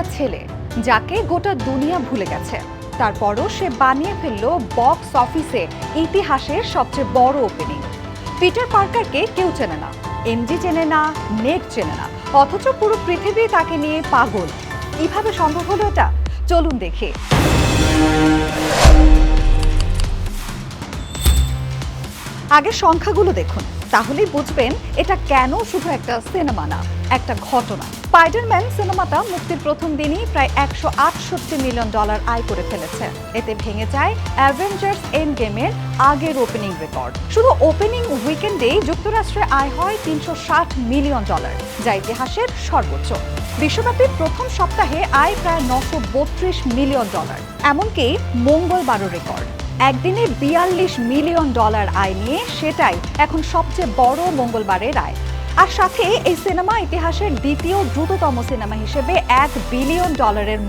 একটা ছেলে যাকে গোটা দুনিয়া ভুলে গেছে, তারপরও সে বানিয়ে ফেললো বক্স অফিসে ইতিহাসের সবচেয়ে বড় ওপেনিং। পিটার পার্কারকে কেউ চেনে না, এমজি চেনে না, নেট চেনে না, অথচ পুরো পৃথিবী তাকে নিয়ে পাগল। কিভাবে সম্ভব হলো এটা? চলুন দেখি। আগে সংখ্যাগুলো দেখুন, তাহলেই বুঝবেন এটা কেন শুধু একটা সিনেমা না, একটা ঘটনা। স্পাইডারম্যান সিনেমাটা মুক্তির প্রথম দিনই প্রায় $168 মিলিয়ন আয় করে ফেলেছে। এতে ভেঙে যায় অ্যাভেঞ্জার্স এন্ড গেমের আগের ওপেনিং রেকর্ড। শুধু ওপেনিং উইকেন্ডেই যুক্তরাষ্ট্রে আয় হয় $360 মিলিয়ন, যা ইতিহাসের সর্বোচ্চ। বিশ্বব্যাপী প্রথম সপ্তাহে আয় প্রায় $932 মিলিয়ন। এমনকি মঙ্গলবারও রেকর্ড, একদিনে $42 মিলিয়ন আয় নিয়ে সেটাই এখন সবচেয়ে বড় মঙ্গলবারের আয়। আর সাথে এই সিনেমা ইতিহাসের দ্বিতীয় দ্রুততম সিনেমা হিসেবে $1 বিলিয়ন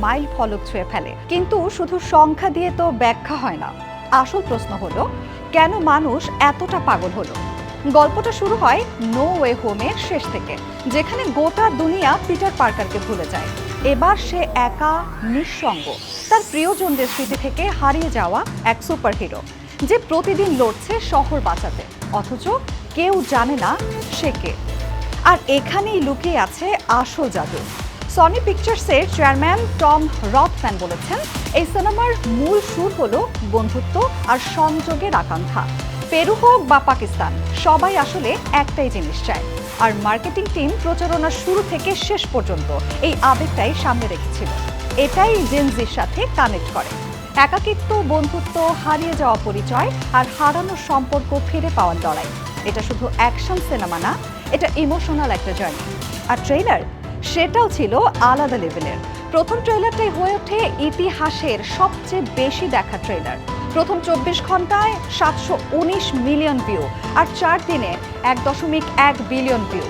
মাইল ফলক ছুঁয়ে ফেলে। কিন্তু শুধু সংখ্যা দিয়ে তো ব্যাখ্যা হয় না। আসল প্রশ্ন হলো, কেন মানুষ এতটা পাগল হলো? গল্পটা শুরু হয় নো ওয়ে হোমের শেষ থেকে, যেখানে গোটা দুনিয়া পিটার পার্কারকে ভুলে যায়। এবার সে একা, নিঃসঙ্গ, তার প্রিয়জনদের স্মৃতি থেকে হারিয়ে যাওয়া এক সুপারহিরো, যে প্রতিদিন লড়ছে শহর বাঁচাতে, অথচ কেউ জানে না সে কে। আর এখানেই লুকিয়ে আছে আসল জাদু। সনি পিকচার্সের চেয়ারম্যান টম রথম্যান বলেছেন, এই সিনেমার মূল সুর হলো বন্ধুত্ব আর সংযোগের আকাঙ্ক্ষা। পেরু হোক বা পাকিস্তান, সবাই আসলে একটাই জিনিস চায়। আর মার্কেটিং টিম প্রচারণার শুরু থেকে শেষ পর্যন্ত এই আবেগটাই সামনে রেখেছিল। এটাই জেনজির সাথে কানেক্ট করে। একাকিত্ব, বন্ধুত্ব, হারিয়ে যাওয়া পরিচয় আর হারানোর সম্পর্ক ফিরে পাওয়ার লড়াই। এটা শুধু অ্যাকশন সিনেমা না, এটা ইমোশনাল একটা জার্নি। আর ট্রেলার, সেটাও ছিল আলাদা লেভেলের। প্রথম ট্রেলারটাই হয়ে ওঠে ইতিহাসের সবচেয়ে বেশি দেখা ট্রেলার। প্রথম 24 ঘন্টায় 719 মিলিয়ন ভিউ, আর 4 দিনে 1.1 বিলিয়ন ভিউ।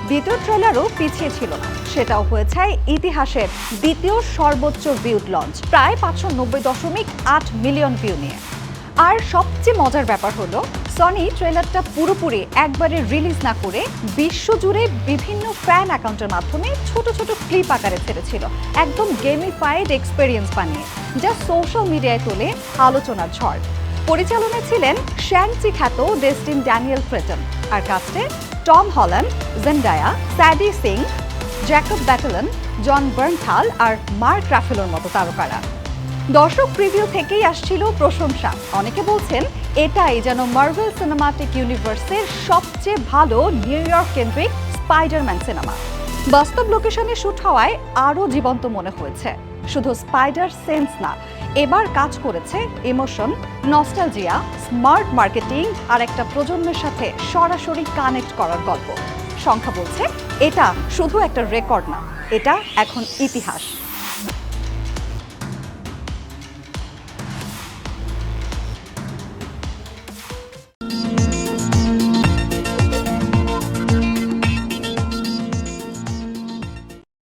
দ্বিতীয় ট্রেলারও পিছিয়ে ছিল না, সেটাও হয়েছে ইতিহাসের দ্বিতীয় সর্বোচ্চ ভিউড লঞ্চ, প্রায় 590.8 মিলিয়ন ভিউ নিয়ে। আর সবচেয়ে মজার ব্যাপার হলো, সনি ট্রেলারটা পুরোপুরি একবারে রিলিজ না করে বিশ্বজুড়ে বিভিন্ন ফ্যান অ্যাকাউন্টের মাধ্যমে ছোট ছোট ক্লিপ আকারে ছেড়েছিল, একদম গেমিফাইড এক্সপেরিয়েন্স বানিয়ে, যা সোশ্যাল মিডিয়ায় তোলে আলোচনার ঝড়। পরিচালনায় ছিলেন শ্যাং-চি খ্যাত ডেস্টিন ড্যানিয়েল ক্রেটন, আর কাস্টে Tom Holland, Zendaya, Sadie Sink, Jacob Batalon, Jon Bernthal আর মার্ক রাফেলোর মতো তারকারা। দর্শক প্রিভিউ থেকেই আসছিল প্রশংসা। অনেকে বলছেন এটাই যেন মার্ভেল সিনেমাটিক ইউনিভার্সের সবচেয়ে ভালো নিউ ইয়র্ক কেন্দ্রিক স্পাইডারম্যান সিনেমা। বাস্তব লোকেশনে শুট হওয়ায় আরও জীবন্ত মনে হয়েছে। শুধু স্পাইডার সেন্স না, এবার কাজ করেছে ইমোশন, নস্টালজিয়া, স্মার্ট মার্কেটিং আর একটা প্রজন্মের সাথে সরাসরি কানেক্ট করার গল্প। সংখ্যা বলছে এটা শুধু একটা রেকর্ড না, এটা এখন ইতিহাস।